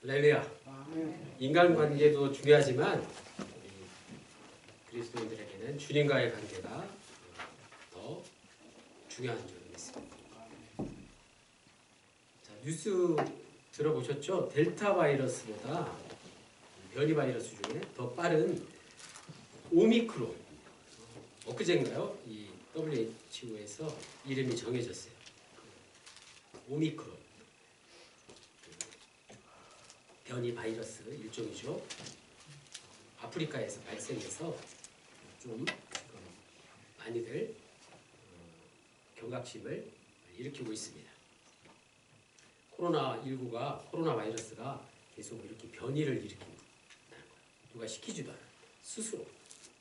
할렐루야. 인간관계도 중요하지만 그리스도인들에게는 주님과의 관계가 더 중요한 점이 있습니다. 자, 뉴스 들어보셨죠? 델타 바이러스보다 변이 바이러스 중에 더 빠른 오미크론. 엊그제인가요? 이 WHO에서 이름이 정해졌어요. 오미크론. 변이 바이러스 일종이죠. 아프리카에서 발생해서 좀 많이들 경각심을 일으키고 있습니다. 코로나19가 코로나 바이러스가 계속 이렇게 변이를 일으킨다는 거예요. 누가 시키지도 않아요. 스스로.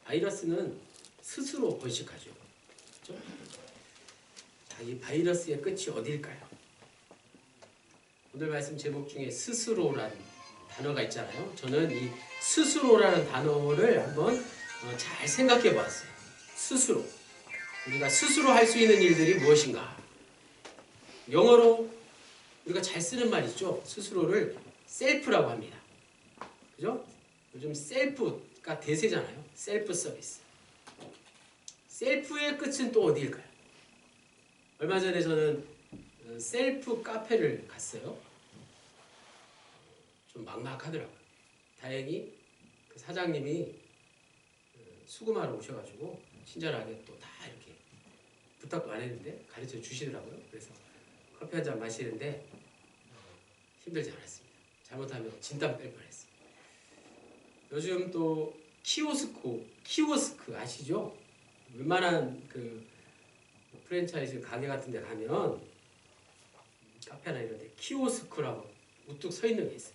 바이러스는 스스로 번식하죠. 그렇죠? 자, 이 바이러스의 끝이 어딜까요? 오늘 말씀 제목 중에 스스로란 단어가 있잖아요. 저는 이 스스로라는 단어를 한번 잘 생각해 보았어요. 스스로. 우리가 스스로 할 수 있는 일들이 무엇인가? 영어로 우리가 잘 쓰는 말 있죠? 스스로를 셀프라고 합니다. 그죠? 요즘 셀프가 대세잖아요. 셀프 서비스. 셀프의 끝은 또 어디일까요? 얼마 전에 저는 셀프 카페를 갔어요. 좀 막막하더라고요. 다행히 그 사장님이 수금하러 오셔가지고 친절하게 또 다 이렇게 부탁도 안 했는데 가르쳐 주시더라고요. 그래서 커피 한 잔 마시는데 힘들지 않았습니다. 잘못하면 진땀 뺄 뻔했어요. 요즘 또 키오스크 아시죠? 웬만한 그 프랜차이즈 가게 같은 데 가면 카페나 이런 데 키오스크라고 우뚝 서 있는 게 있어요.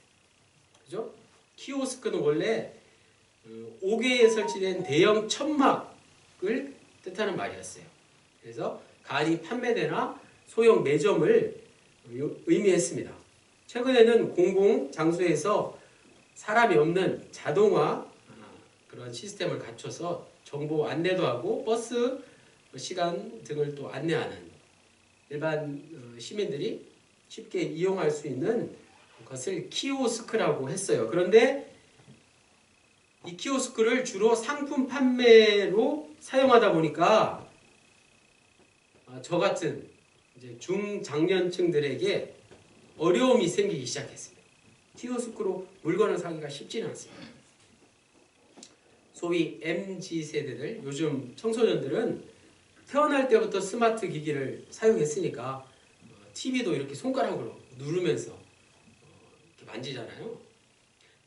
그죠? 키오스크는 원래 옥외에 설치된 대형 천막을 뜻하는 말이었어요. 그래서 간이 판매대나 소형 매점을 의미했습니다. 최근에는 공공 장소에서 사람이 없는 자동화 그런 시스템을 갖춰서 정보 안내도 하고 버스 시간 등을 또 안내하는 일반 시민들이 쉽게 이용할 수 있는 것을 키오스크라고 했어요. 그런데 이 키오스크를 주로 상품 판매로 사용하다 보니까 저 같은 이제 중장년층들에게 어려움이 생기기 시작했습니다. 키오스크로 물건을 사기가 쉽지는 않습니다. 소위 MZ세대들, 요즘 청소년들은 태어날 때부터 스마트 기기를 사용했으니까 TV도 이렇게 손가락으로 누르면서 이렇게 만지잖아요.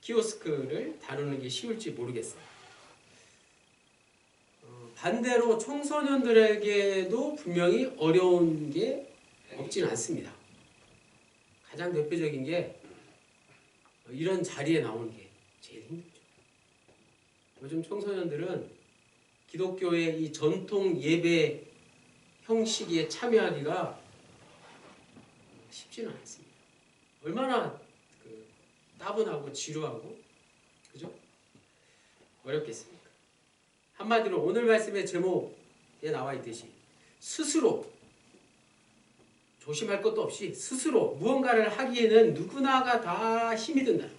키오스크를 다루는 게 쉬울지 모르겠어요. 반대로 청소년들에게도 분명히 어려운 게 없지는 않습니다. 가장 대표적인 게 이런 자리에 나오는 게 제일 힘들죠. 요즘 청소년들은 기독교의 이 전통 예배 형식에 참여하기가 쉽지는 않습니다. 얼마나 따분하고 지루하고 그죠? 어렵겠습니까? 한마디로 오늘 말씀의 제목에 나와 있듯이 스스로 조심할 것도 없이 스스로 무언가를 하기에는 누구나가 다 힘이 든다는 것.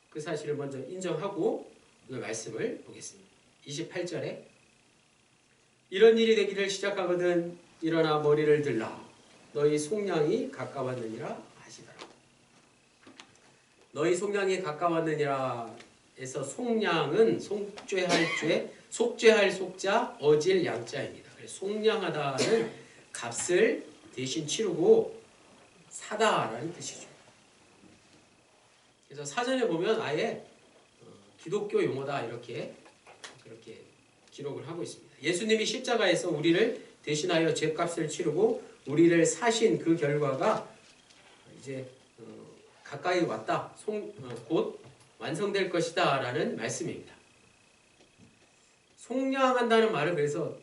그 사실을 먼저 인정하고 오늘 말씀을 보겠습니다. 28절에 이런 일이 되기를 시작하거든 일어나 머리를 들라 너희 속량이 가까웠느니라 하시더라. 너희 속량이 가까웠느니라 에서 속량은 속죄할 속자 어질 양자입니다. 그래서 속량하다는 값을 대신 치르고 사다라는 뜻이죠. 그래서 사전에 보면 아예 기독교 용어다 이렇게 그렇게 기록을 하고 있습니다. 예수님이 십자가에서 우리를 대신하여 죄값을 치르고 우리를 사신 그 결과가 이제 가까이 왔다. 곧 완성될 것이다 라는 말씀입니다. 속량한다는 말은 그래서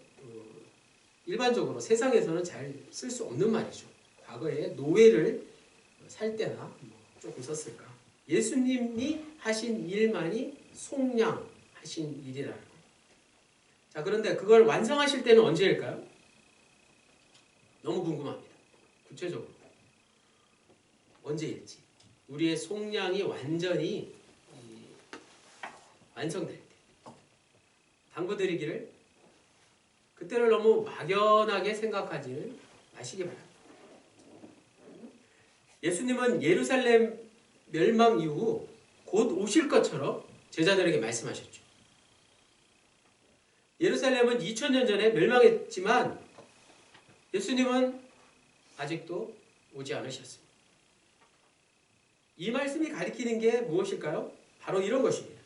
일반적으로 세상에서는 잘 쓸 수 없는 말이죠. 과거에 노예를 살 때나 조금 썼을까. 예수님이 하신 일만이 속량하신 일이라는 거예요. 자, 그런데 그걸 완성하실 때는 언제일까요? 너무 궁금합니다. 구체적으로 언제일지. 우리의 속량이 완전히 완성될 때 당부드리기를 그때를 너무 막연하게 생각하지는 마시기 바랍니다. 예수님은 예루살렘 멸망 이후 곧 오실 것처럼 제자들에게 말씀하셨죠. 예루살렘은 2000년 전에 멸망했지만 예수님은 아직도 오지 않으셨습니다. 이 말씀이 가리키는 게 무엇일까요? 바로 이런 것입니다.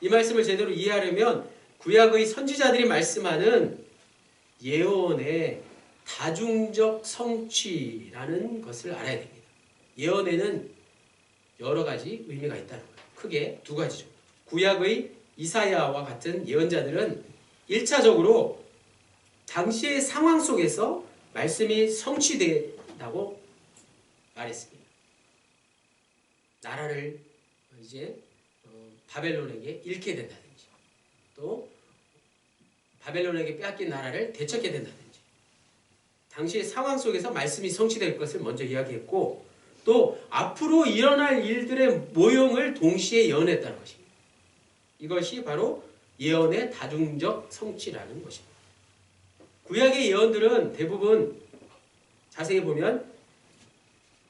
이 말씀을 제대로 이해하려면 구약의 선지자들이 말씀하는 예언의 다중적 성취라는 것을 알아야 됩니다. 예언에는 여러 가지 의미가 있다는 거예요. 크게 두 가지죠. 구약의 이사야와 같은 예언자들은 1차적으로 당시의 상황 속에서 말씀이 성취된다고 말했습니다. 나라를 이제 바벨론에게 잃게 된다든지, 또 바벨론에게 빼앗긴 나라를 되찾게 된다든지, 당시의 상황 속에서 말씀이 성취될 것을 먼저 이야기했고, 또 앞으로 일어날 일들의 모형을 동시에 예언했다는 것입니다. 이것이 바로 예언의 다중적 성취라는 것입니다. 구약의 예언들은 대부분 자세히 보면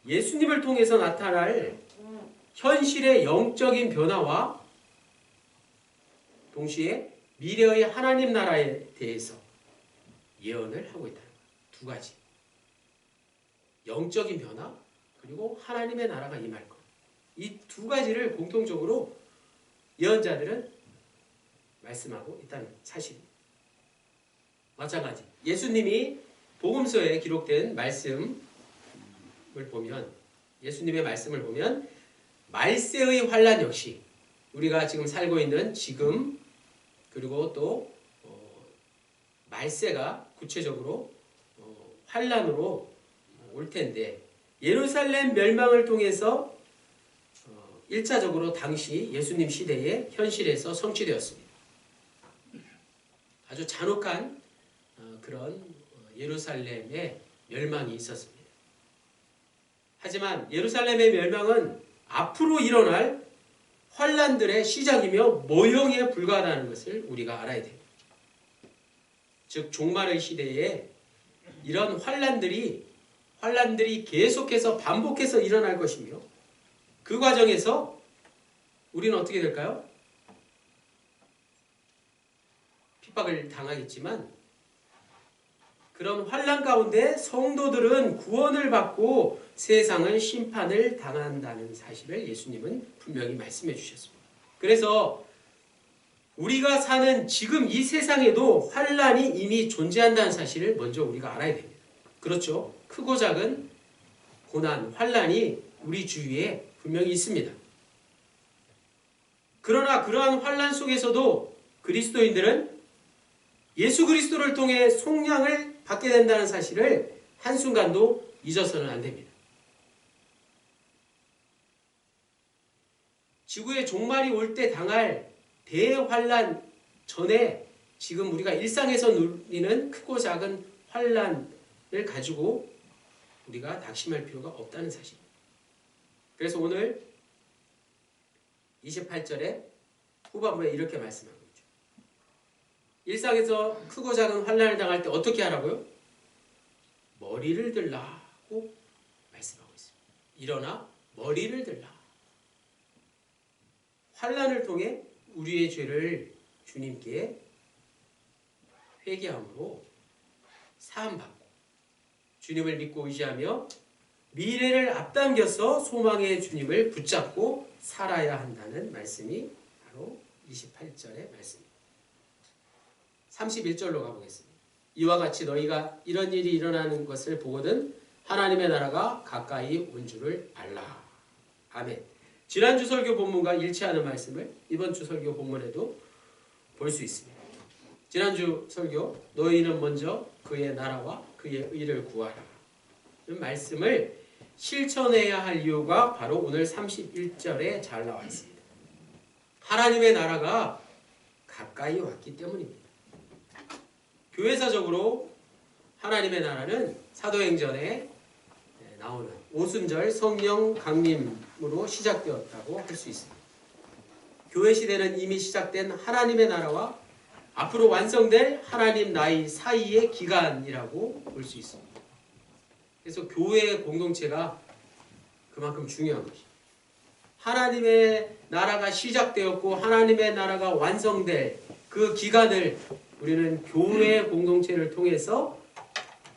예수님을 통해서 나타날 현실의 영적인 변화와 동시에 미래의 하나님 나라에 대해서 예언을 하고 있다는 거예요. 두 가지. 영적인 변화 그리고 하나님의 나라가 임할 것. 이 두 가지를 공통적으로 예언자들은 말씀하고 있다는 사실입니다. 마찬가지. 예수님이 복음서에 기록된 말씀을 보면, 예수님의 말씀을 보면 말세의 환란 역시 우리가 지금 살고 있는 지금, 그리고 또 말세가 구체적으로 환란으로 올 텐데, 예루살렘 멸망을 통해서 1차적으로 당시 예수님 시대의 현실에서 성취되었습니다. 아주 잔혹한 그런 예루살렘의 멸망이 있었습니다. 하지만 예루살렘의 멸망은 앞으로 일어날 환란들의 시작이며 모형에 불과하다는 것을 우리가 알아야 됩니다. 즉 종말의 시대에 이런 환란들이 계속해서 반복해서 일어날 것이며, 그 과정에서 우리는 어떻게 될까요? 핍박을 당하겠지만 그런 환란 가운데 성도들은 구원을 받고 세상은 심판을 당한다는 사실을 예수님은 분명히 말씀해 주셨습니다. 그래서 우리가 사는 지금 이 세상에도 환란이 이미 존재한다는 사실을 먼저 우리가 알아야 됩니다. 그렇죠? 크고 작은 고난, 환란이 우리 주위에 분명히 있습니다. 그러나 그러한 환란 속에서도 그리스도인들은 예수 그리스도를 통해 속량을 받게 된다는 사실을 한순간도 잊어서는 안 됩니다. 지구의 종말이 올 때 당할 대환란 전에 지금 우리가 일상에서 누리는 크고 작은 환란을 가지고 우리가 낙심할 필요가 없다는 사실입니다. 그래서 오늘 28절에 후반부에 이렇게 말씀하고 있죠. 일상에서 크고 작은 환난을 당할 때 어떻게 하라고요? 머리를 들라고 말씀하고 있습니다. 일어나 머리를 들라. 환난을 통해 우리의 죄를 주님께 회개함으로 사함받고 주님을 믿고 의지하며 미래를 앞당겨서 소망의 주님을 붙잡고 살아야 한다는 말씀이 바로 28절의 말씀입니다. 31절로 가보겠습니다. 이와 같이 너희가 이런 일이 일어나는 것을 보거든 하나님의 나라가 가까이 온 줄을 알라. 아멘. 지난주 설교 본문과 일치하는 말씀을 이번 주 설교 본문에도 볼 수 있습니다. 지난주 설교, 너희는 먼저 그의 나라와 그의 의를 구하라. 이 말씀을 실천해야 할 이유가 바로 오늘 31절에 잘 나와 있습니다. 하나님의 나라가 가까이 왔기 때문입니다. 교회사적으로 하나님의 나라는 사도행전에 나오는 오순절 성령 강림으로 시작되었다고 할 수 있습니다. 교회 시대는 이미 시작된 하나님의 나라와 앞으로 완성될 하나님 나이 사이의 기간이라고 볼 수 있습니다. 그래서 교회의 공동체가 그만큼 중요한 것입니다. 하나님의 나라가 시작되었고 하나님의 나라가 완성될 그 기간을 우리는 교회 공동체를 통해서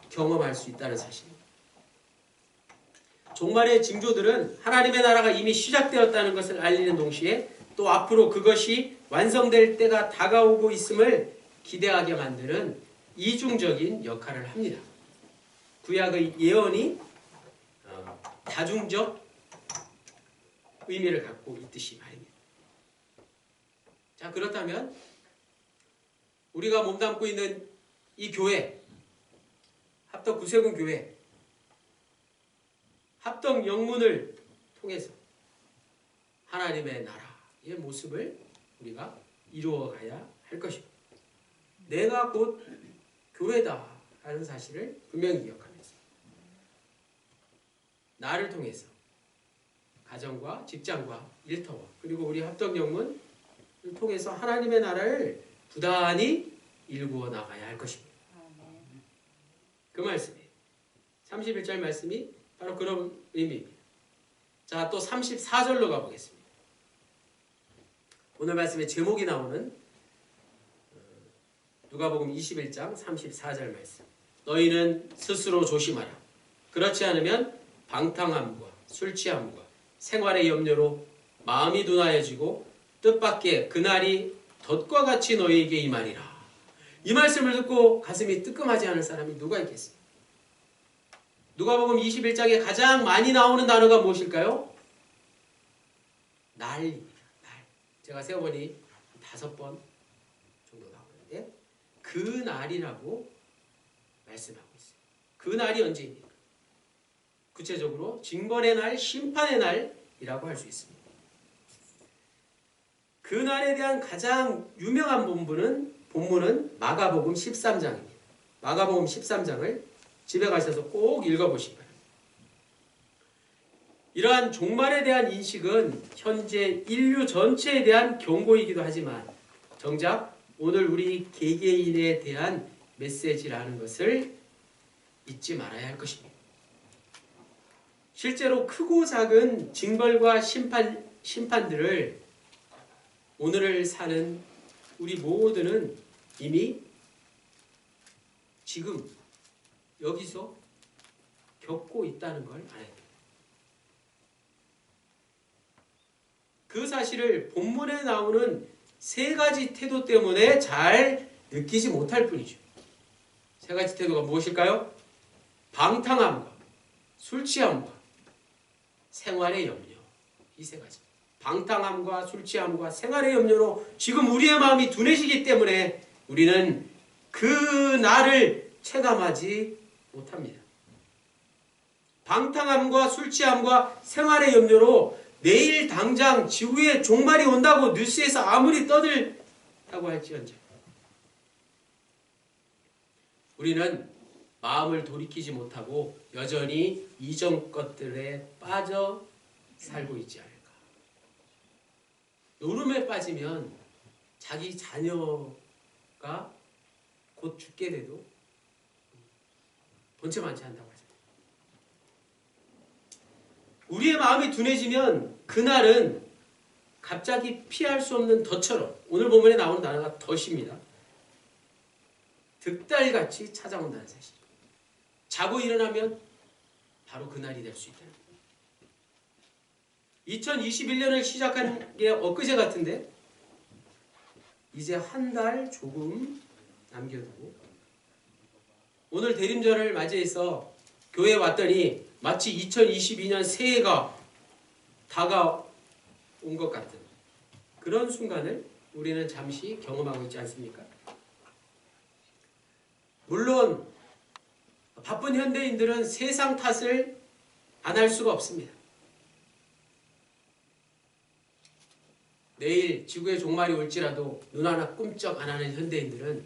경험할 수 있다는 사실입니다. 종말의 징조들은 하나님의 나라가 이미 시작되었다는 것을 알리는 동시에 또 앞으로 그것이 완성될 때가 다가오고 있음을 기대하게 만드는 이중적인 역할을 합니다. 구약의 예언이 다중적 의미를 갖고 있듯이 말입니다. 자, 그렇다면 우리가 몸담고 있는 이 교회, 합덕 구세군 교회, 합덕 영문을 통해서 하나님의 나라의 모습을 우리가 이루어가야 할 것입니다. 내가 곧 교회다 하는 사실을 분명히 기억하면서 나를 통해서 가정과 직장과 일터와 그리고 우리 합덕 영문을 통해서 하나님의 나라를 부단히 일구어 나가야 할 것입니다. 그 말씀이에요. 31절 말씀이 바로 그런 의미입니다. 자, 또 34절로 가보겠습니다. 오늘 말씀의 제목이 나오는 누가복음 21장 34절 말씀. 너희는 스스로 조심하라. 그렇지 않으면 방탕함과 술 취함과 생활의 염려로 마음이 둔하여지고 뜻밖의 그날이 덫과 같이 너희에게 임하리라. 이 말씀을 듣고 가슴이 뜨끔하지 않을 사람이 누가 있겠습니까? 누가복음 21장에 가장 많이 나오는 단어가 무엇일까요? 날입니다. 날. 제가 세어보니 5번 정도 나오는데 그 날이라고 말씀하고 있어요. 그 날이 언제입니까? 구체적으로 징벌의 날, 심판의 날이라고 할 수 있습니다. 그 날에 대한 가장 유명한 본문은 마가복음 13장입니다. 마가복음 13장을 집에 가셔서 꼭 읽어보시기 바랍니다. 이러한 종말에 대한 인식은 현재 인류 전체에 대한 경고이기도 하지만 정작 오늘 우리 개개인에 대한 메시지라는 것을 잊지 말아야 할 것입니다. 실제로 크고 작은 징벌과 심판들을 오늘을 사는 우리 모두는 이미 지금 여기서 겪고 있다는 걸 알아야 됩니다. 그 사실을 본문에 나오는 3가지 태도 때문에 잘 느끼지 못할 뿐이죠. 3가지 태도가 무엇일까요? 방탕함과 술 취함과 생활의 염려. 이 3가지. 방탕함과 술 취함과 생활의 염려로 지금 우리의 마음이 둔해지기 때문에 우리는 그 날을 체감하지 못합니다. 방탕함과 술 취함과 생활의 염려로 내일 당장 지구에 종말이 온다고 뉴스에서 아무리 떠들다고 할지언정 우리는 마음을 돌이키지 못하고 여전히 이전 것들에 빠져 살고 있지 않을까. 노름에 빠지면 자기 자녀가 곧 죽게 돼도 본체만치 한다고 하잖아요. 우리의 마음이 둔해지면 그날은 갑자기 피할 수 없는 덫처럼 오늘 본문에 나오는 단어가 덫입니다. 득달같이 찾아온다는 사실. 자고 일어나면 바로 그날이 될 수 있다는 거예요. 2021년을 시작한 게 엊그제 같은데 이제 한 달 조금 남겨두고 오늘 대림절을 맞이해서 교회에 왔더니 마치 2022년 새해가 다가온 것 같은 그런 순간을 우리는 잠시 경험하고 있지 않습니까? 물론 바쁜 현대인들은 세상 탓을 안 할 수가 없습니다. 내일 지구의 종말이 올지라도 눈 하나 꿈쩍 안 하는 현대인들은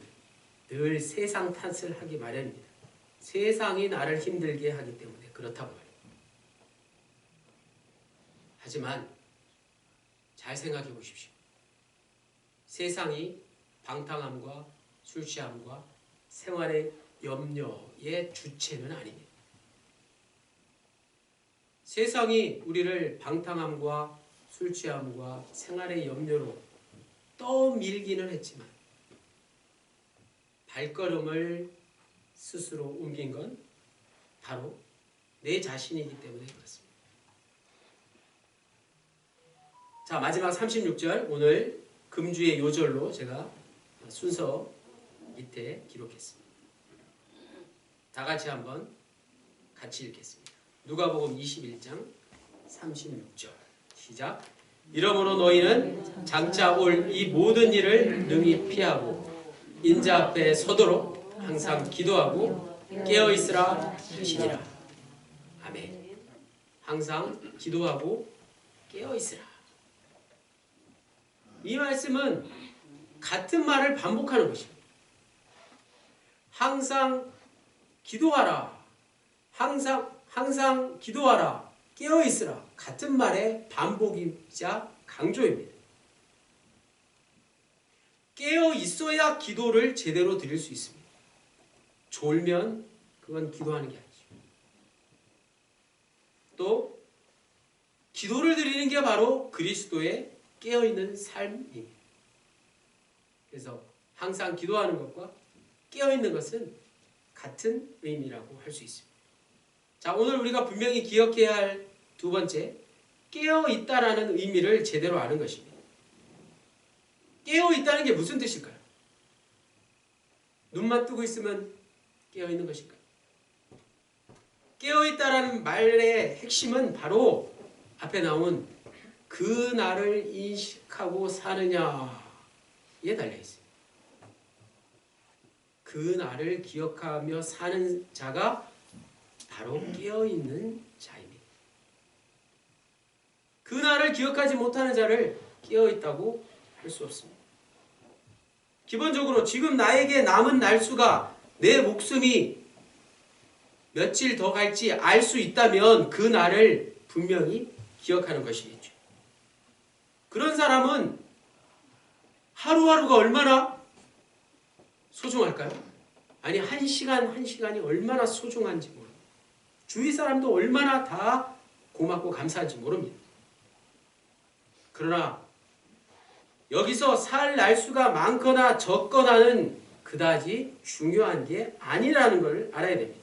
늘 세상 탓을 하기 마련입니다. 세상이 나를 힘들게 하기 때문에 그렇다고 말입니다. 하지만 잘 생각해 보십시오. 세상이 방탕함과 술 취함과 생활의 염려의 주체는 아닙니다. 세상이 우리를 방탕함과 술 취함과 생활의 염려로 떠밀기는 했지만 발걸음을 스스로 옮긴 건 바로 내 자신이기 때문에 그렇습니다. 자, 마지막 36절, 오늘 금주의 요절로 제가 순서 밑에 기록했습니다. 다 같이 한번 같이 읽겠습니다. 누가복음 21장 36절 시작. 이러므로 너희는 장차 올 이 모든 일을 능히 피하고 인자 앞에 서도록 항상 기도하고 깨어있으라 하시니라. 아멘. 항상 기도하고 깨어있으라. 이 말씀은 같은 말을 반복하는 것입니다. 항상 기도하라. 항상 기도하라. 깨어있으라. 같은 말의 반복이자 강조입니다. 깨어있어야 기도를 제대로 드릴 수 있습니다. 졸면 그건 기도하는 게 아니죠. 또 기도를 드리는 게 바로 그리스도의 깨어있는 삶입니다. 그래서 항상 기도하는 것과 깨어있는 것은 같은 의미라고 할 수 있습니다. 자, 오늘 우리가 분명히 기억해야 할 두 번째, 깨어있다라는 의미를 제대로 아는 것입니다. 깨어있다는 게 무슨 뜻일까요? 눈만 뜨고 있으면 깨어있는 것일까요? 깨어있다라는 말의 핵심은 바로 앞에 나온 그 나를 인식하고 사느냐에 달려있습니다. 그 나를 기억하며 사는 자가 바로 깨어있는 자입니다. 그 나를 기억하지 못하는 자를 깨어있다고 할 수 없습니다. 기본적으로 지금 나에게 남은 날수가 내 목숨이 며칠 더 갈지 알 수 있다면 그 날을 분명히 기억하는 것이겠죠. 그런 사람은 하루하루가 얼마나 소중할까요? 아니, 한 시간 한 시간이 얼마나 소중한지 모릅니다. 주위 사람도 얼마나 다 고맙고 감사한지 모릅니다. 그러나 여기서 살 날수가 많거나 적거나는 그다지 중요한 게 아니라는 걸 알아야 됩니다.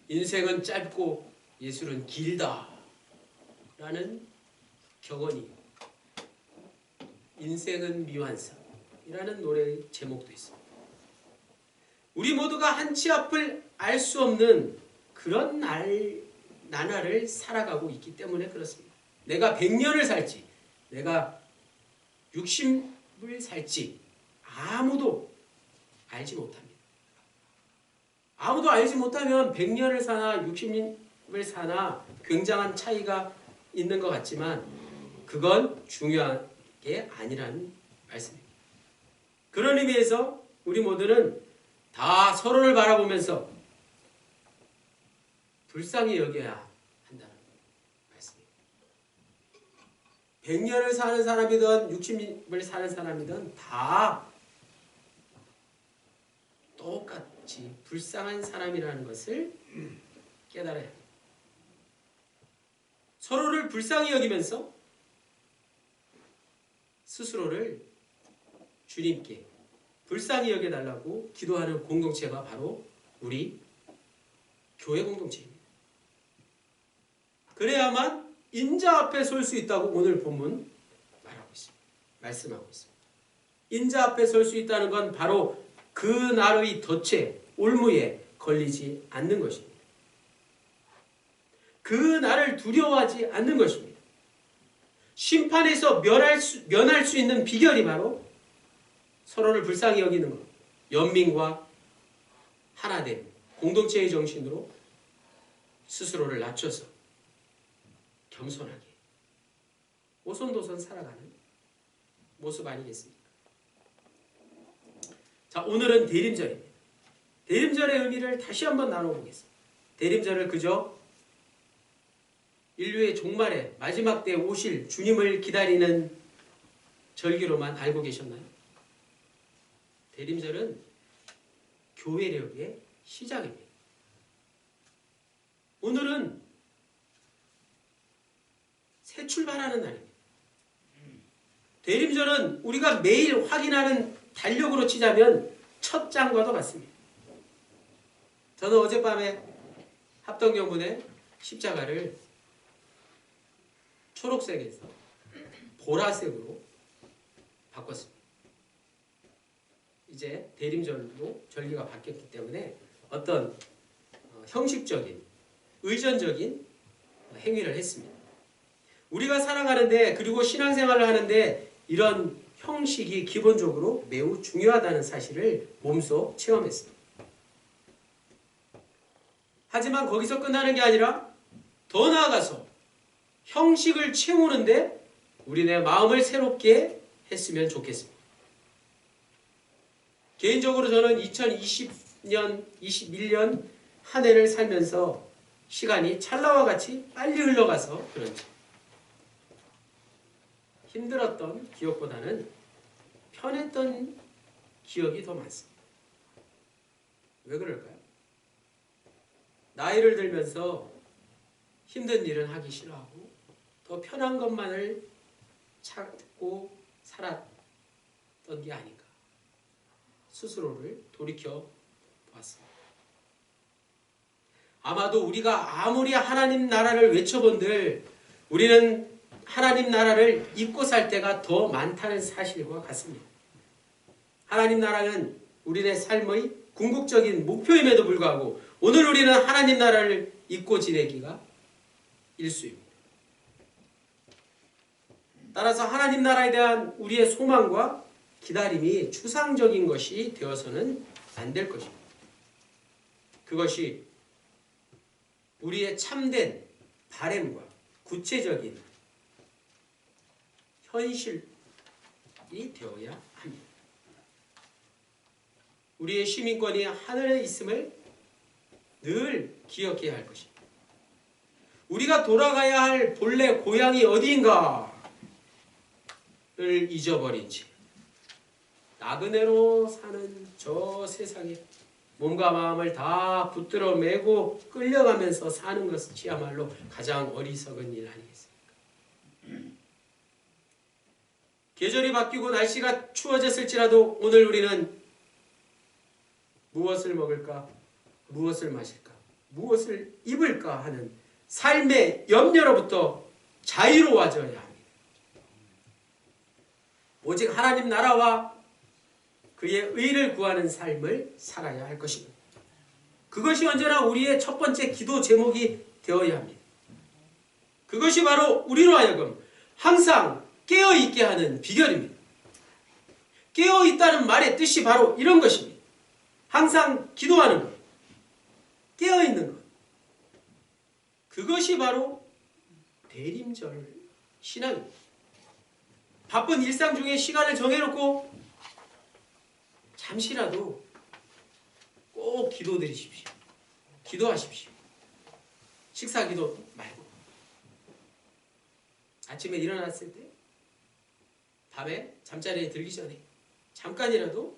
인생은 짧고 예술은 길다 라는 격언이 인생은 미완성이라는 노래의 제목도 있습니다. 우리 모두가 한치 앞을 알 수 없는 그런 나날을 살아가고 있기 때문에 그렇습니다. 내가 100년을 살지, 내가 60을 살지 아무도 알지 못합니다. 아무도 알지 못하면 100년을 사나 60년을 사나 굉장한 차이가 있는 것 같지만 그건 중요한 게 아니라는 말씀입니다. 그런 의미에서 우리 모두는 다 서로를 바라보면서 불쌍히 여겨야 한다는 말씀입니다. 100년을 사는 사람이든 60년을 사는 사람이든 다 똑같이 불쌍한 사람이라는 것을 깨달아야 합니다. 서로를 불쌍히 여기면서 스스로를 주님께 불쌍히 여겨달라고 기도하는 공동체가 바로 우리 교회 공동체입니다. 그래야만 인자 앞에 설 수 있다고 오늘 본문 말하고 있습니다. 말씀하고 있습니다. 인자 앞에 설 수 있다는 건 바로 그 날의 덫에 올무에 걸리지 않는 것입니다. 그 날을 두려워하지 않는 것입니다. 심판에서 면할 수 있는 비결이 바로 서로를 불쌍히 여기는 것, 연민과 하나됨, 공동체의 정신으로 스스로를 낮춰서 겸손하게 오손도손 살아가는 모습 아니겠습니까? 자, 오늘은 대림절입니다. 대림절의 의미를 다시 한번 나눠보겠습니다. 대림절을 그저 인류의 종말에 마지막 때 오실 주님을 기다리는 절기로만 알고 계셨나요? 대림절은 교회력의 시작입니다. 오늘은 새 출발하는 날입니다. 대림절은 우리가 매일 확인하는 달력으로 치자면 첫 장과도 같습니다. 저는 어젯밤에 합동경문의 십자가를 초록색에서 보라색으로 바꿨습니다. 이제 대림절로 절기가 바뀌었기 때문에 어떤 형식적인, 의전적인 행위를 했습니다. 우리가 살아가는데 그리고 신앙생활을 하는데 이런 형식이 기본적으로 매우 중요하다는 사실을 몸소 체험했습니다. 하지만 거기서 끝나는 게 아니라 더 나아가서 형식을 채우는데 우리네 마음을 새롭게 했으면 좋겠습니다. 개인적으로 저는 2020년, 21년 한 해를 살면서 시간이 찰나와 같이 빨리 흘러가서 그런지 힘들었던 기억보다는 편했던 기억이 더 많습니다. 왜 그럴까요? 나이를 들면서 힘든 일은 하기 싫어하고 더 편한 것만을 찾고 살았던 게 아닌가 스스로를 돌이켜 보았습니다. 아마도 우리가 아무리 하나님 나라를 외쳐본들 우리는 하나님 나라를 잊고 살 때가 더 많다는 사실과 같습니다. 하나님 나라는 우리의 삶의 궁극적인 목표임에도 불구하고 오늘 우리는 하나님 나라를 잊고 지내기가 일쑤입니다. 따라서 하나님 나라에 대한 우리의 소망과 기다림이 추상적인 것이 되어서는 안 될 것입니다. 그것이 우리의 참된 바램과 구체적인 현실이 되어야 합니다. 우리의 시민권이 하늘에 있음을 늘 기억해야 할 것입니다. 우리가 돌아가야 할 본래 고향이 어디인가를 잊어버린 채 나그네로 사는 저 세상에 몸과 마음을 다 붙들어 매고 끌려가면서 사는 것이야말로 가장 어리석은 일 아니겠습니까? 계절이 바뀌고 날씨가 추워졌을지라도 오늘 우리는 무엇을 먹을까, 무엇을 마실까, 무엇을 입을까 하는 삶의 염려로부터 자유로워져야 합니다. 오직 하나님 나라와 그의 의를 구하는 삶을 살아야 할 것입니다. 그것이 언제나 우리의 첫 번째 기도 제목이 되어야 합니다. 그것이 바로 우리로 하여금 항상 깨어있게 하는 비결입니다. 깨어있다는 말의 뜻이 바로 이런 것입니다. 항상 기도하는 것, 깨어있는 것. 그것이 바로 대림절 신앙입니다. 바쁜 일상 중에 시간을 정해놓고 잠시라도 꼭 기도드리십시오. 기도하십시오. 식사 기도 말고. 아침에 일어났을 때, 밤에 잠자리에 들기 전에 잠깐이라도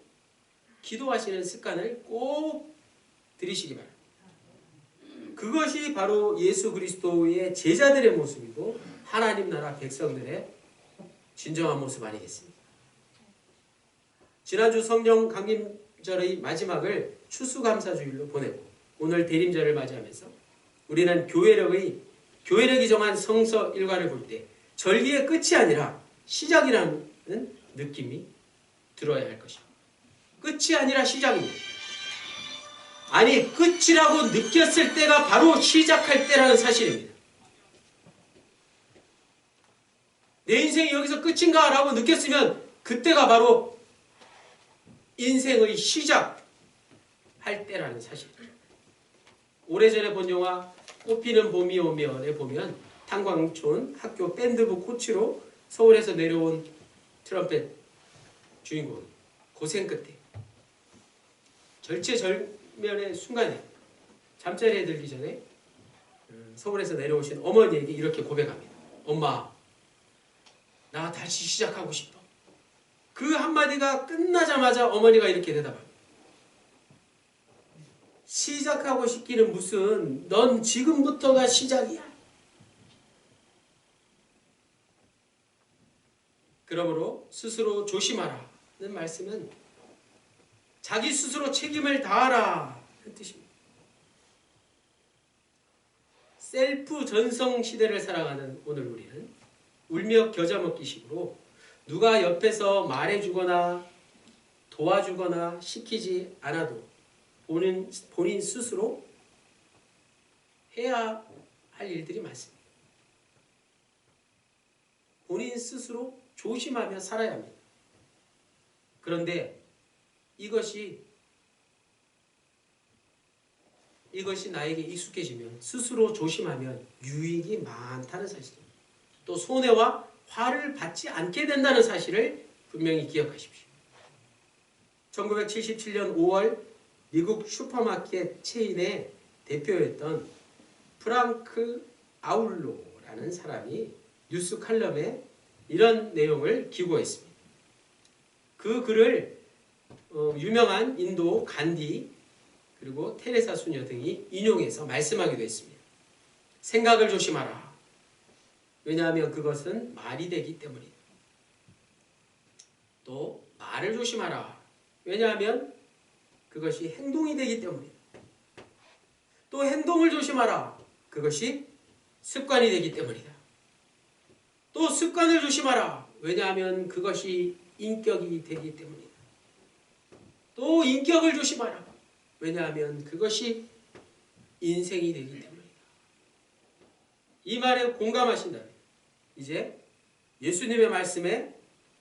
기도하시는 습관을 꼭 들이시기 바랍니다. 그것이 바로 예수 그리스도의 제자들의 모습이고 하나님 나라 백성들의 진정한 모습 아니겠습니까? 지난주 성령 강림절의 마지막을 추수감사주일로 보내고 오늘 대림절을 맞이하면서 우리는 교회력이 정한 성서 일관을 볼 때 절기의 끝이 아니라 시작이라는 느낌이 들어야 할 것입니다. 끝이 아니라 시작입니다. 아니, 끝이라고 느꼈을 때가 바로 시작할 때라는 사실입니다. 내 인생이 여기서 끝인가? 라고 느꼈으면 그때가 바로 인생의 시작할 때라는 사실입니다. 오래전에 본 영화 꽃피는 봄이 오면에 보면 탄광촌 학교 밴드부 코치로 서울에서 내려온 트럼펫 주인공 고생 끝에 절체절명의 순간에 잠자리에 들기 전에 서울에서 내려오신 어머니에게 이렇게 고백합니다. 엄마, 나 다시 시작하고 싶어. 그 한마디가 끝나자마자 어머니가 이렇게 대답합니다. 시작하고 싶기는 무슨, 넌 지금부터가 시작이야. 그러므로 스스로 조심하라는 말씀은 자기 스스로 책임을 다하라 는 뜻입니다. 셀프 전성 시대를 살아가는 오늘 우리는 울며 겨자 먹기식으로 누가 옆에서 말해주거나 도와주거나 시키지 않아도 본인 스스로 해야 할 일들이 많습니다. 본인 스스로 조심하며 살아야 합니다. 그런데 이것이 나에게 익숙해지면 스스로 조심하면 유익이 많다는 사실입니다. 또 손해와 화를 받지 않게 된다는 사실을 분명히 기억하십시오. 1977년 5월 미국 슈퍼마켓 체인의 대표였던 프랑크 아울로라는 사람이 뉴스 칼럼에 이런 내용을 기고했습니다. 그 글을 유명한 인도 간디 그리고 테레사 수녀 등이 인용해서 말씀하기도 했습니다. 생각을 조심하라. 왜냐하면 그것은 말이 되기 때문이다. 또 말을 조심하라. 왜냐하면 그것이 행동이 되기 때문이다. 또 행동을 조심하라. 그것이 습관이 되기 때문이다. 또 습관을 조심하라. 왜냐하면 그것이 인격이 되기 때문이다. 또 인격을 조심하라. 왜냐하면 그것이 인생이 되기 때문이다. 이 말에 공감하신다면 이제 예수님의 말씀에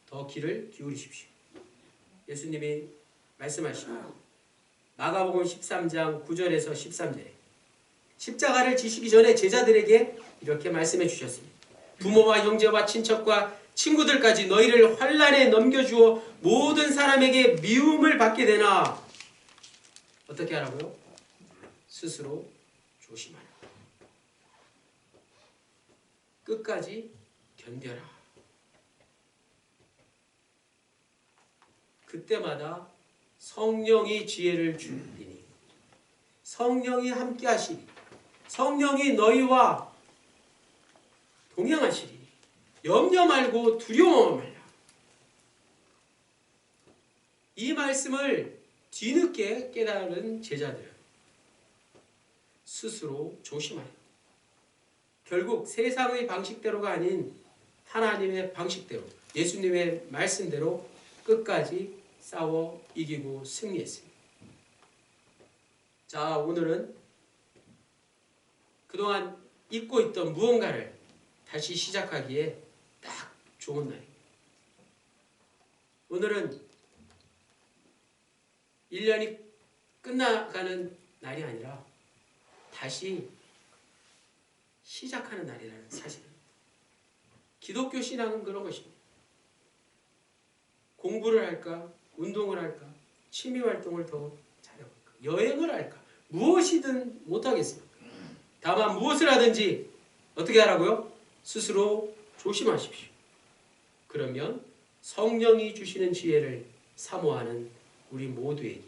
더 귀를 기울이십시오. 예수님이 말씀하시고 마가복음 13장 9절에서 13절에 십자가를 지시기 전에 제자들에게 이렇게 말씀해 주셨습니다. 부모와 형제와 친척과 친구들까지 너희를 환난에 넘겨주어 모든 사람에게 미움을 받게 되나 어떻게 하라고요? 스스로 조심하라. 끝까지 견뎌라. 그때마다 성령이 지혜를 주리니 성령이 함께 하시니 성령이 너희와 동행하시리니 염려 말고 두려워 말라. 이 말씀을 뒤늦게 깨달은 제자들은 스스로 조심하여 결국 세상의 방식대로가 아닌 하나님의 방식대로 예수님의 말씀대로 끝까지 싸워 이기고 승리했습니다. 자, 오늘은 그동안 잊고 있던 무언가를 다시 시작하기에 딱 좋은 날입니다. 오늘은 1년이 끝나가는 날이 아니라 다시 시작하는 날이라는 사실입니다. 기독교 신앙은 그런 것입니다. 공부를 할까? 운동을 할까? 취미활동을 더 잘해볼까? 여행을 할까? 무엇이든 못하겠습니다. 다만 무엇을 하든지 어떻게 하라고요? 스스로 조심하십시오. 그러면 성령이 주시는 지혜를 사모하는 우리 모두에게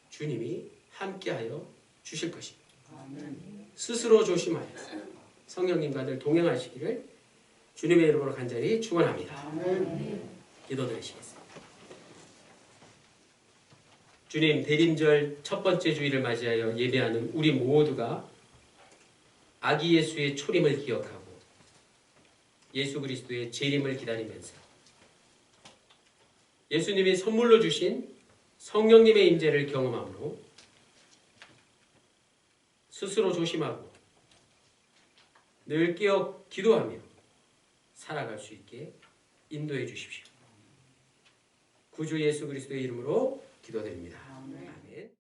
주님이 함께하여 주실 것입니다. 스스로 조심하여서 성령님과 늘 동행하시기를 주님의 이름으로 간절히 축원합니다. 기도드리시겠습니다. 주님, 대림절 첫 번째 주일을 맞이하여 예배하는 우리 모두가 아기 예수의 초림을 기억하고 예수 그리스도의 재림을 기다리면서 예수님이 선물로 주신 성령님의 임재를 경험함으로 스스로 조심하고 늘 깨어 기도하며 살아갈 수 있게 인도해 주십시오. 구주 예수 그리스도의 이름으로 기도드립니다. 아멘.